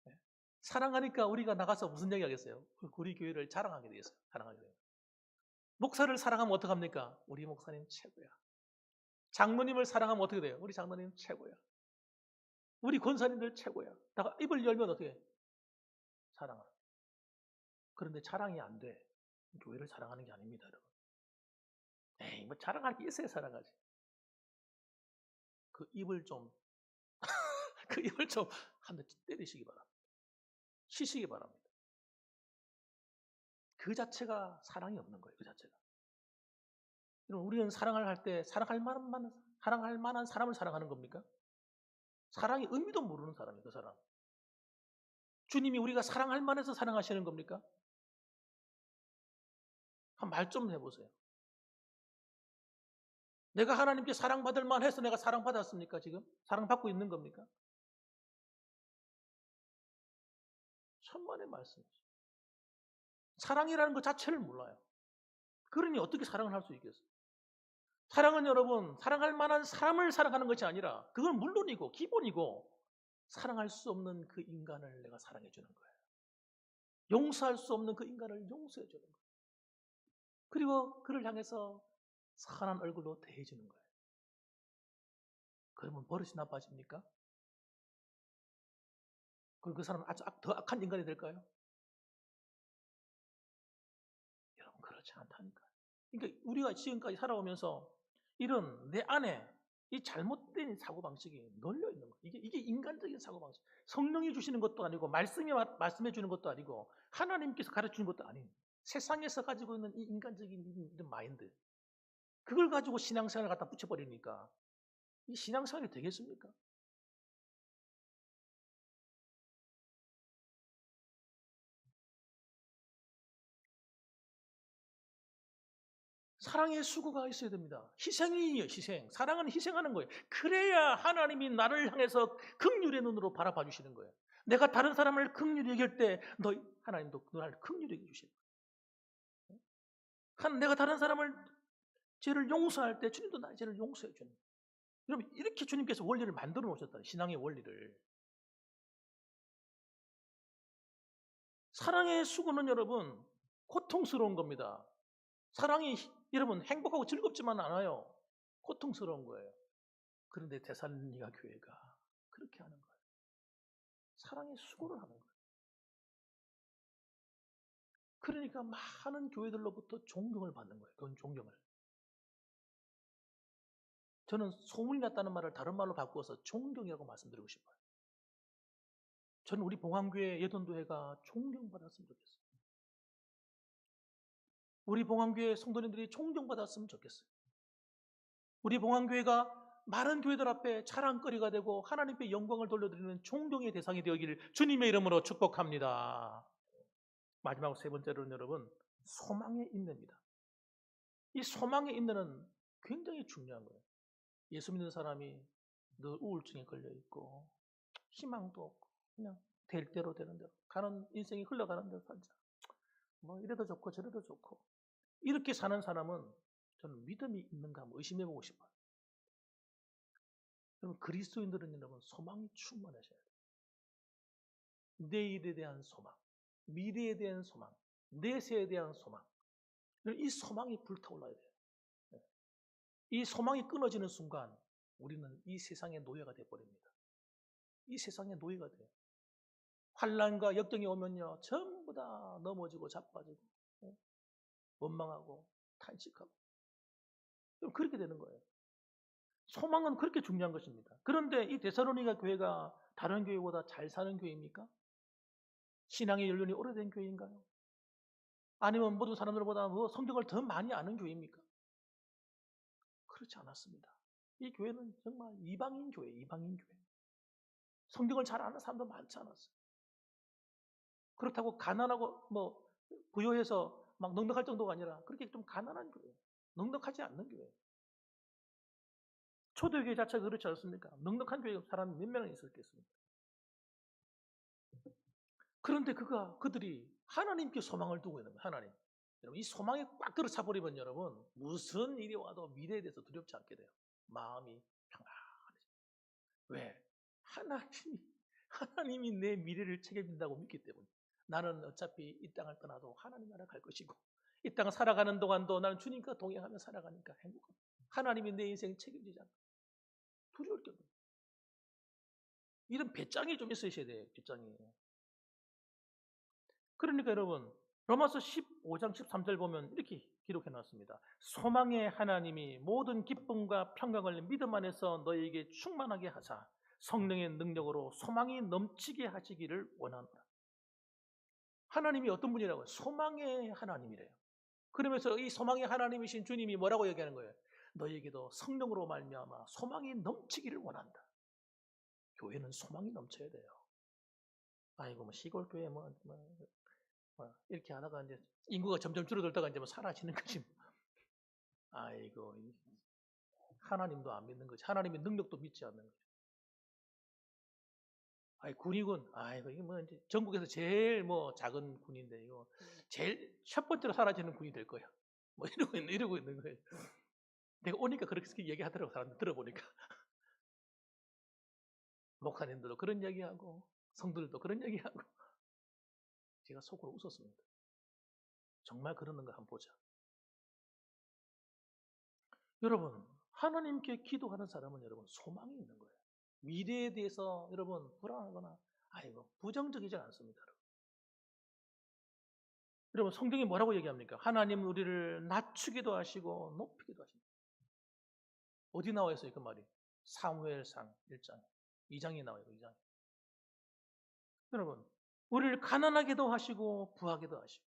네. 사랑하니까 우리가 나가서 무슨 얘기 하겠어요? 우리 교회를 자랑하게 되겠어요. 자랑하게 돼요. 목사를 사랑하면 어떡합니까? 우리 목사님 최고야. 장로님을 사랑하면 어떻게 돼요? 우리 장로님 최고야. 우리 권사님들 최고야. 다 입을 열면 어떻게 해? 사랑하는. 그런데 자랑이 안 돼. 교회를 사랑하는 게 아닙니다, 여러분. 에이, 뭐 자랑할 게 있어야 사랑하지. 그 입을 좀 한 대 때리시기 바랍니다. 쉬시기 바랍니다. 그 자체가 사랑이 없는 거예요. 그 자체가. 우리는 사랑을 할 때 사랑할 만한 사람을 사랑하는 겁니까? 사랑의 의미도 모르는 사람이에요. 그 사람. 주님이 우리가 사랑할 만해서 사랑하시는 겁니까? 한 말 좀 해보세요. 내가 하나님께 사랑받을 만해서 내가 사랑받았습니까? 지금? 사랑받고 있는 겁니까? 천만의 말씀이죠. 사랑이라는 것 자체를 몰라요. 그러니 어떻게 사랑을 할 수 있겠어요? 사랑은 여러분, 사랑할 만한 사람을 사랑하는 것이 아니라 그건 물론이고 기본이고 사랑할 수 없는 그 인간을 내가 사랑해 주는 거예요. 용서할 수 없는 그 인간을 용서해 주는 거예요. 그리고 그를 향해서 선한 얼굴로 대해 주는 거예요. 그러면 버릇이 나빠집니까? 그럼 그 사람은 아주 더 악한 인간이 될까요? 여러분, 그렇지 않다니까요. 그러니까 우리가 지금까지 살아오면서 이런 내 안에 이 잘못된 사고방식이 널려 있는 거예요. 이게 인간적인 사고방식. 성령이 주시는 것도 아니고 말씀이 말씀해 주는 것도 아니고 하나님께서 가르치는 것도 아닌 세상에서 가지고 있는 이 인간적인 이런 마인드. 그걸 가지고 신앙생활을 갖다 붙여버리니까 이 신앙생활이 되겠습니까? 사랑의 수고가 있어야 됩니다. 희생이에요, 희생. 사랑은 희생하는 거예요. 그래야 하나님이 나를 향해서 긍휼의 눈으로 바라봐 주시는 거예요. 내가 다른 사람을 긍휼히 여길 때 하나님도 나를 긍휼히 여겨 주시는 거예요. 내가 다른 사람을 죄를 용서할 때 주님도 나의 죄를 용서해 주는 거예요. 여러분, 이렇게 주님께서 원리를 만들어 놓으셨다. 신앙의 원리를. 사랑의 수고는 여러분 고통스러운 겁니다. 사랑이 여러분 행복하고 즐겁지만 않아요. 고통스러운 거예요. 그런데 데살로니가 교회가 그렇게 하는 거예요. 사랑의 수고를 하는 거예요. 그러니까 많은 교회들로부터 존경을 받는 거예요. 그건 존경을. 저는 소문이 났다는 말을 다른 말로 바꾸어서 존경이라고 말씀드리고 싶어요. 저는 우리 봉황교회 예돈도회가 존경받았으면 좋겠어요. 우리 봉황교회 성도님들이 존경받았으면 좋겠어요. 우리 봉황교회가 많은 교회들 앞에 자랑거리가 되고 하나님께 영광을 돌려드리는 존경의 대상이 되어기를 주님의 이름으로 축복합니다. 마지막 세 번째로는 여러분, 소망의 인내입니다. 이 소망의 인내는 굉장히 중요한 거예요. 예수 믿는 사람이 늘 우울증에 걸려있고 희망도 없고 그냥 될 대로 되는 대로 가는 인생이 흘러가는 대로 살자. 뭐 이래도 좋고 저래도 좋고 이렇게 사는 사람은 저는 믿음이 있는가 한번 의심해보고 싶어요. 여러분, 그리스도인들은 여러분 소망이 충만하셔야 돼요. 내일에 대한 소망, 미래에 대한 소망, 내세에 대한 소망. 이 소망이 불타올라야 돼요. 이 소망이 끊어지는 순간 우리는 이 세상의 노예가 되어버립니다. 이 세상의 노예가 돼요. 환난과 역경이 오면요, 전부 다 넘어지고 자빠지고 원망하고 탄식하고 그렇게 되는 거예요. 소망은 그렇게 중요한 것입니다. 그런데 이 데살로니가 교회가 다른 교회보다 잘 사는 교회입니까? 신앙의 연륜이 오래된 교회인가요? 아니면 모든 사람들보다 성경을 더 많이 아는 교회입니까? 그렇지 않았습니다. 이 교회는 정말 이방인 교회, 이방인 교회. 성경을 잘 아는 사람도 많지 않았어요. 그렇다고 가난하고 부유해서 막 넉넉할 정도가 아니라 그렇게 좀 가난한 교회, 넉넉하지 않는 교회. 초대교회 자체가 그렇지 않습니까? 넉넉한 교회 사람이 몇 명은 있었겠습니까? 그런데 그들이 하나님께 소망을 두고 있는 거예요. 하나님. 여러분, 이 소망에 꽉 들어차 버리면 여러분 무슨 일이 와도 미래에 대해서 두렵지 않게 돼요. 마음이 평안해져요. 왜? 하나님이 내 미래를 책임진다고 믿기 때문에. 나는 어차피 이 땅을 떠나도 하나님 나라 갈 것이고 이 땅을 살아가는 동안도 나는 주님과 동행하며 살아가니까 행복합니다. 하나님이 내 인생 책임지지 않고 두려울 게 없어요. 이런 배짱이 좀 있으셔야 돼요. 배짱이. 그러니까 여러분 로마서 15장 13절 보면 이렇게 기록해 놨습니다. 소망의 하나님이 모든 기쁨과 평강을 믿음 안에서 너희에게 충만하게 하사 성령의 능력으로 소망이 넘치게 하시기를 원하노라. 하나님이 어떤 분이라고요? 소망의 하나님이래요. 그러면서 이 소망의 하나님이신 주님이 뭐라고 얘기하는 거예요? 너희에게도 성령으로 말미암아 소망이 넘치기를 원한다. 교회는 소망이 넘쳐야 돼요. 아이고 시골 교회 이렇게 하다가 이제 인구가 점점 줄어들다가 이제 사라지는 거지. 아이고 하나님도 안 믿는 거지. 하나님의 능력도 믿지 않는 거지. 군이군. 이거 이제 전국에서 제일 작은 군인데 이거 제일 첫 번째로 사라지는 군이 될 거야. 이러고 있는 거예요. 내가 오니까 그렇게 얘기하더라고 사람들 들어보니까. 목사님들도 그런 얘기하고 성도들도 그런 얘기하고 제가 속으로 웃었습니다. 정말 그러는가 한번 보자. 여러분 하나님께 기도하는 사람은 여러분 소망이 있는 거예요. 미래에 대해서 여러분 불안하거나 부정적이지 않습니다. 여러분 성경이 뭐라고 얘기합니까? 하나님은 우리를 낮추기도 하시고 높이기도 하십니다. 어디 나와 있어요 그 말이? 사무엘상 1장 2장에 나와요. 2장. 여러분 우리를 가난하게도 하시고 부하게도 하시고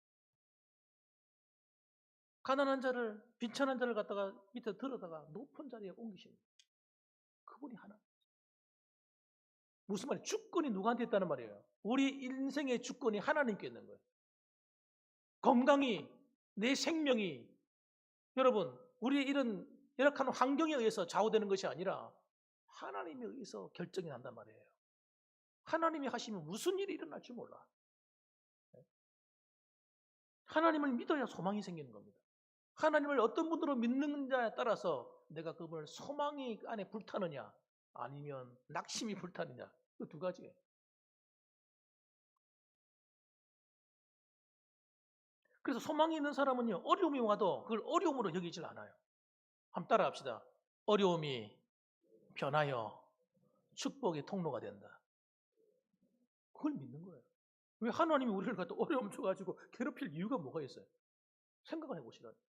가난한 자를 비천한 자를 갖다가 밑에 들어다가 높은 자리에 옮기십니다. 그분이 하나님. 무슨 말이에요? 주권이 누구한테 있다는 말이에요? 우리 인생의 주권이 하나님께 있는 거예요. 건강이, 내 생명이 여러분 우리의 이런 열악한 환경에 의해서 좌우되는 것이 아니라 하나님에 의해서 결정이 난단 말이에요. 하나님이 하시면 무슨 일이 일어날지 몰라. 하나님을 믿어야 소망이 생기는 겁니다. 하나님을 어떤 분으로 믿는자에 따라서 내가 그분을 소망이 안에 불타느냐 아니면 낙심이 불타느냐 그 두 가지예요. 그래서 소망이 있는 사람은요 어려움이 와도 그걸 어려움으로 여기질 않아요. 한번 따라합시다. 어려움이 변하여 축복의 통로가 된다. 그걸 믿는 거예요. 왜 하나님이 우리를 갖다 어려움 줘가지고 괴롭힐 이유가 뭐가 있어요? 생각을 해보시라니까.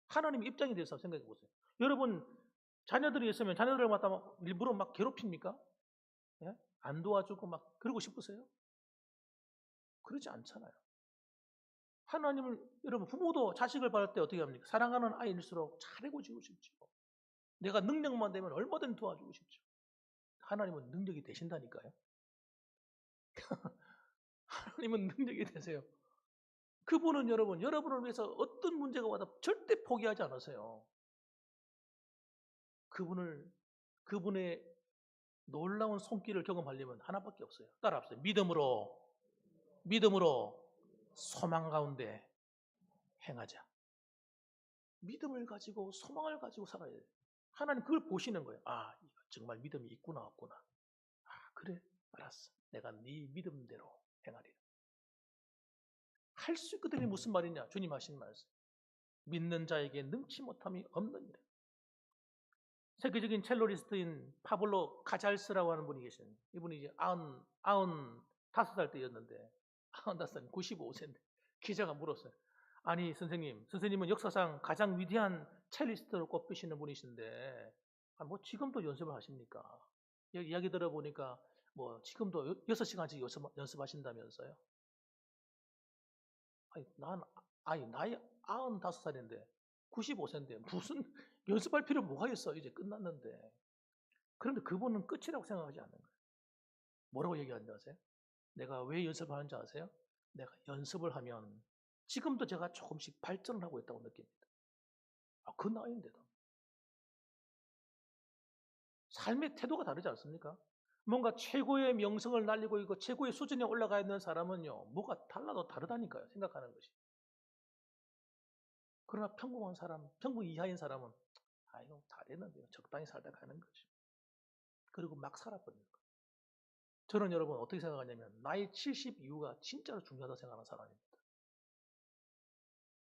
하나님 입장에 대해서 생각해 보세요. 여러분 자녀들이 있으면 자녀들을 갖다 일부러 막 괴롭힙니까? 예? 안 도와주고 막 그러고 싶으세요? 그러지 않잖아요. 하나님을 여러분 부모도 자식을 받을 때 어떻게 합니까? 사랑하는 아이일수록 잘해주고 싶죠. 내가 능력만 되면 얼마든지 도와주고 싶죠. 하나님은 능력이 되신다니까요. 하나님은 능력이 되세요. 그분은 여러분을 위해서 어떤 문제가 와도 절대 포기하지 않으세요. 그분의 놀라운 손길을 경험하려면 하나밖에 없어요. 따라합시다. 믿음으로 소망 가운데 행하자. 믿음을 가지고 소망을 가지고 살아야 돼요. 하나님 그걸 보시는 거예요. 정말 믿음이 있구나 없구나. 아, 그래, 알았어. 내가 네 믿음대로 행하리라. 할 수 있거든요. 무슨 말이냐? 주님 하신 말씀. 믿는 자에게 능치 못함이 없느니라. 세계적인 첼로리스트인 파블로 카잘스라고 하는 분이 계시는데, 이분이 이제 95살 때였는데, 95살, 95세인데, 기자가 물었어요. 아니, 선생님은 역사상 가장 위대한 첼리스트로 꼽히시는 분이신데, 뭐 지금도 연습을 하십니까? 이야기 들어보니까, 뭐 지금도 6시간씩 연습하신다면서요? 아니, 나이 95살인데, 95세인데, 무슨 연습할 필요 뭐가 있어? 이제 끝났는데. 그런데 그분은 끝이라고 생각하지 않는 거예요. 뭐라고 얘기하는지 아세요? 내가 왜 연습을 하는지 아세요? 내가 연습을 하면 지금도 제가 조금씩 발전을 하고 있다고 느낍니다. 그 나이인데도. 삶의 태도가 다르지 않습니까? 뭔가 최고의 명성을 날리고 있고 최고의 수준에 올라가 있는 사람은요, 뭐가 달라도 다르다니까요, 생각하는 것이. 그러나 평범한 사람, 평범 이하인 사람은 이거 다 됐는데 적당히 살다 가는 거지. 그리고 막 살아버리는 거예요. 저는 여러분 어떻게 생각하냐면 나이 70 이후가 진짜로 중요하다고 생각하는 사람입니다.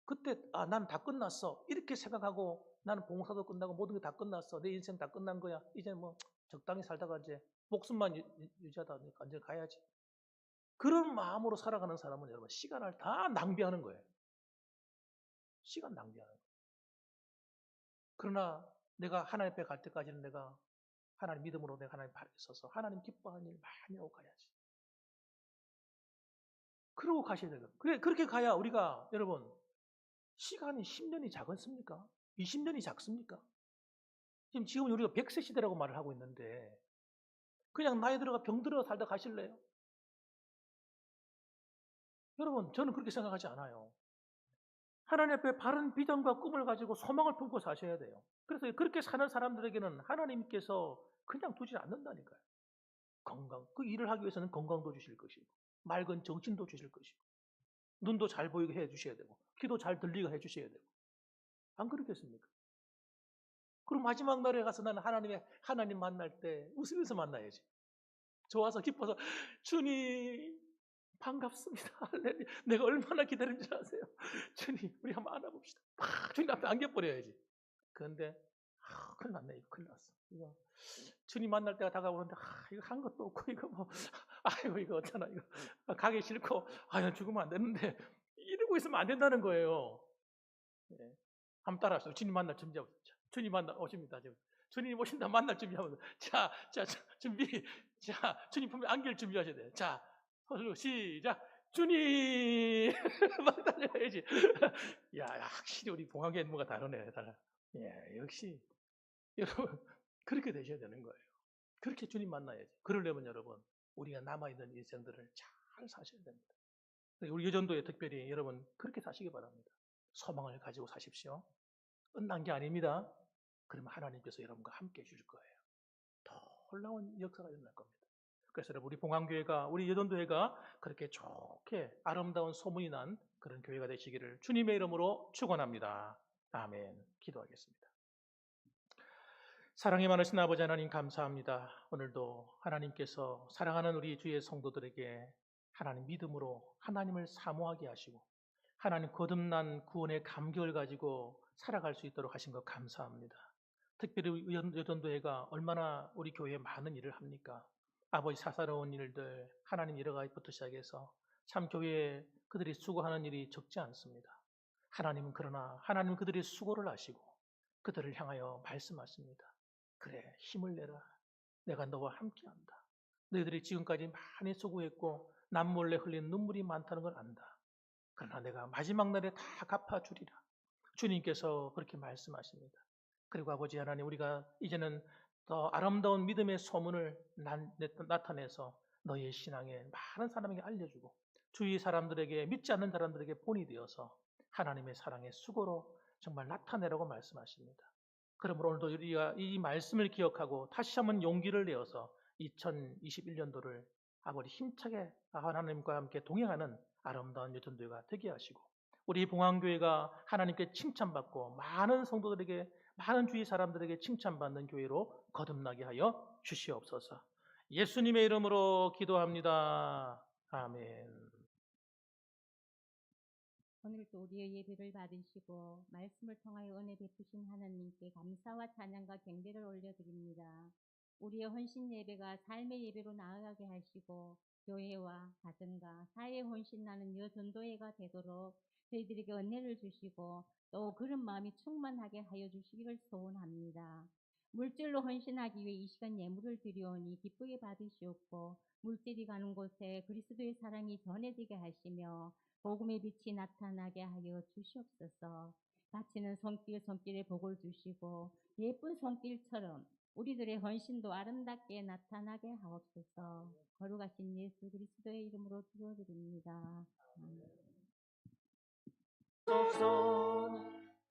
그때 난 다 끝났어 이렇게 생각하고 나는 봉사도 끝나고 모든 게 다 끝났어. 내 인생 다 끝난 거야. 이제 뭐 적당히 살다가 이제 목숨만 유지하다 언제 가야지. 그런 마음으로 살아가는 사람은 여러분 시간을 다 낭비하는 거예요. 시간 낭비하는 거예요. 그러나 내가 하나님 앞에 갈 때까지는 내가 하나님 믿음으로 내가 하나님 발에 서서 하나님 기뻐하는 일 많이 하고 가야지. 그러고 가셔야 돼요. 그렇게 가야 우리가 여러분 시간이 10년이 작습니까? 20년이 작습니까? 지금 우리가 100세 시대라고 말을 하고 있는데 그냥 나이 들어가 병들어 살다 가실래요? 여러분 저는 그렇게 생각하지 않아요. 하나님 앞에 바른 비전과 꿈을 가지고 소망을 품고 사셔야 돼요. 그래서 그렇게 사는 사람들에게는 하나님께서 그냥 두지 않는다니까요. 건강, 그 일을 하기 위해서는 건강도 주실 것이고 맑은 정신도 주실 것이고 눈도 잘 보이게 해주셔야 되고 귀도 잘 들리게 해주셔야 되고 안 그렇겠습니까? 그럼 마지막 날에 가서 나는 하나님 만날 때 웃으면서 만나야지. 좋아서 기뻐서 주님 반갑습니다. 할렐루야. 내가 얼마나 기다린 줄 아세요? 주님 우리 한번 안아봅시다. 주님 앞에 안겨버려야지. 그런데 큰일 났네. 이거 큰일 났어. 이거 주님 만날 때가 다가오는데 이거 한 것도 없고 이거 뭐 아이고 이거 어쩌나 이거 가기 싫고 죽으면 안 되는데 이러고 있으면 안 된다는 거예요. 네. 한번 따라하시죠. 주님 만날 준비하고 주님 만나 오십니다. 지금 주님 오신다 만날 준비하면서 자 준비. 자 주님 품에 안길 준비하셔야 돼요. 자 서로 시작. 주님 막 달려야지. 야 확실히 우리 봉황교 인무가 다르네. 달라. 예 역시 여러분 그렇게 되셔야 되는 거예요. 그렇게 주님 만나야지. 그러려면 여러분 우리가 남아있는 인생들을 잘 사셔야 됩니다. 우리 여전도에 특별히 여러분 그렇게 사시기 바랍니다. 소망을 가지고 사십시오. 끝난 게 아닙니다. 그러면 하나님께서 여러분과 함께 해주실 거예요. 놀라운 역사가 일어날 겁니다. 그래서 여러분 우리 봉황교회가 우리 여전도회가 그렇게 좋게 아름다운 소문이 난 그런 교회가 되시기를 주님의 이름으로 축원합니다. 아멘. 기도하겠습니다. 사랑이 많으신 아버지 하나님 감사합니다. 오늘도 하나님께서 사랑하는 우리 주의 성도들에게 하나님 믿음으로 하나님을 사모하게 하시고 하나님 거듭난 구원의 감격을 가지고 살아갈 수 있도록 하신 것 감사합니다. 특별히 여전도회가 얼마나 우리 교회에 많은 일을 합니까? 아버지 사사로운 일들 하나님 여러 가지부터 시작해서 참 교회에 그들이 수고하는 일이 적지 않습니다. 하나님은 그러나 하나님 그들의 수고를 아시고 그들을 향하여 말씀하십니다. 그래 힘을 내라. 내가 너와 함께한다. 너희들이 지금까지 많이 수고했고 남몰래 흘린 눈물이 많다는 걸 안다. 그러나 내가 마지막 날에 다 갚아주리라. 주님께서 그렇게 말씀하십니다. 그리고 아버지 하나님 우리가 이제는 더 아름다운 믿음의 소문을 나타내서 너의 신앙에 많은 사람에게 알려주고 주위 사람들에게 믿지 않는 사람들에게 본이 되어서 하나님의 사랑의 수고로 정말 나타내라고 말씀하십니다. 그러므로 오늘도 우리가 이 말씀을 기억하고 다시 한번 용기를 내어서 2021년도를 아버지 힘차게 하나님과 함께 동행하는 아름다운 여전도회가 되게 하시고 우리 봉황교회가 하나님께 칭찬받고 많은 성도들에게 많은 주위 사람들에게 칭찬받는 교회로 거듭나게 하여 주시옵소서. 예수님의 이름으로 기도합니다. 아멘. 오늘도 우리의 예배를 받으시고 말씀을 통하여 은혜 베푸신 하나님께 감사와 찬양과 경배를 올려드립니다. 우리의 헌신 예배가 삶의 예배로 나아가게 하시고 교회와 가정과 사회에 헌신하는 여전도회가 되도록 저희들에게 은혜를 주시고 또 그런 마음이 충만하게 하여 주시기를 소원합니다. 물질로 헌신하기 위해 이 시간 예물을 드리오니 기쁘게 받으시옵고 물질이 가는 곳에 그리스도의 사랑이 전해지게 하시며 복음의 빛이 나타나게 하여 주시옵소서. 바치는 손길에 복을 주시고 예쁜 손길처럼 우리들의 헌신도 아름답게 나타나게 하옵소서. 거룩하신 예수 그리스도의 이름으로 기도드립니다.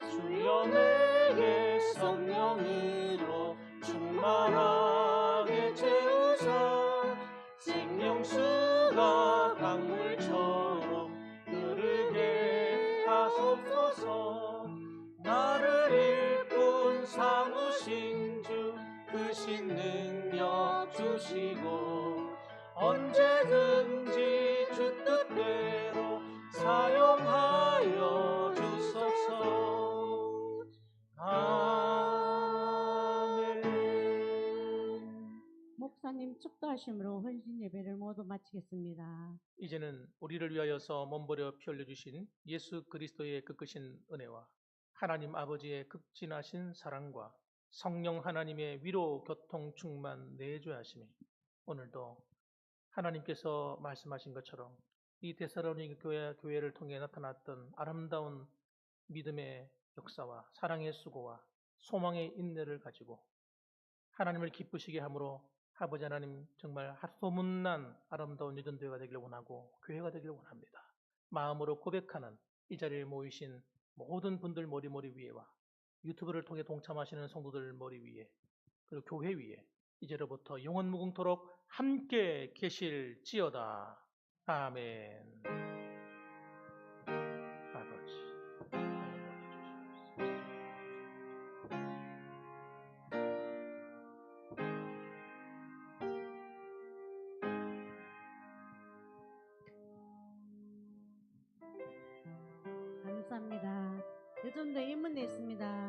주여 내게 성령으로 충만하게 채우사 생명수가 강물처럼 흐르게 하옵소서. 나를 일꾼 삼으신 주 크신 능력 주시고 언제든지 주 뜻대로 사용하여 주소서. 아멘. 목사님 축도하심으로 헌신 예배를 모두 마치겠습니다. 이제는 우리를 위하여서 몸버려 피 흘려주신 예수 그리스도의 그 크신 은혜와 하나님 아버지의 극진하신 사랑과 성령 하나님의 위로 교통 충만 내주하심이 오늘도 하나님께서 말씀하신 것처럼 이 데살로니가 교회를 통해 나타났던 아름다운 믿음의 역사와 사랑의 수고와 소망의 인내를 가지고 하나님을 기쁘시게 함으로 아버지 하나님 정말 소문난 아름다운 여전도회가 되기를 원하고 교회가 되기를 원합니다. 마음으로 고백하는 이 자리에 모이신 모든 분들 머리 위에와 유튜브를 통해 동참하시는 성도들 머리 위에 그리고 교회 위에 이제로부터 영원 무궁토록 함께 계실지어다. 아멘. 아버지 감사합니다. 여전도 1문에 있습니다.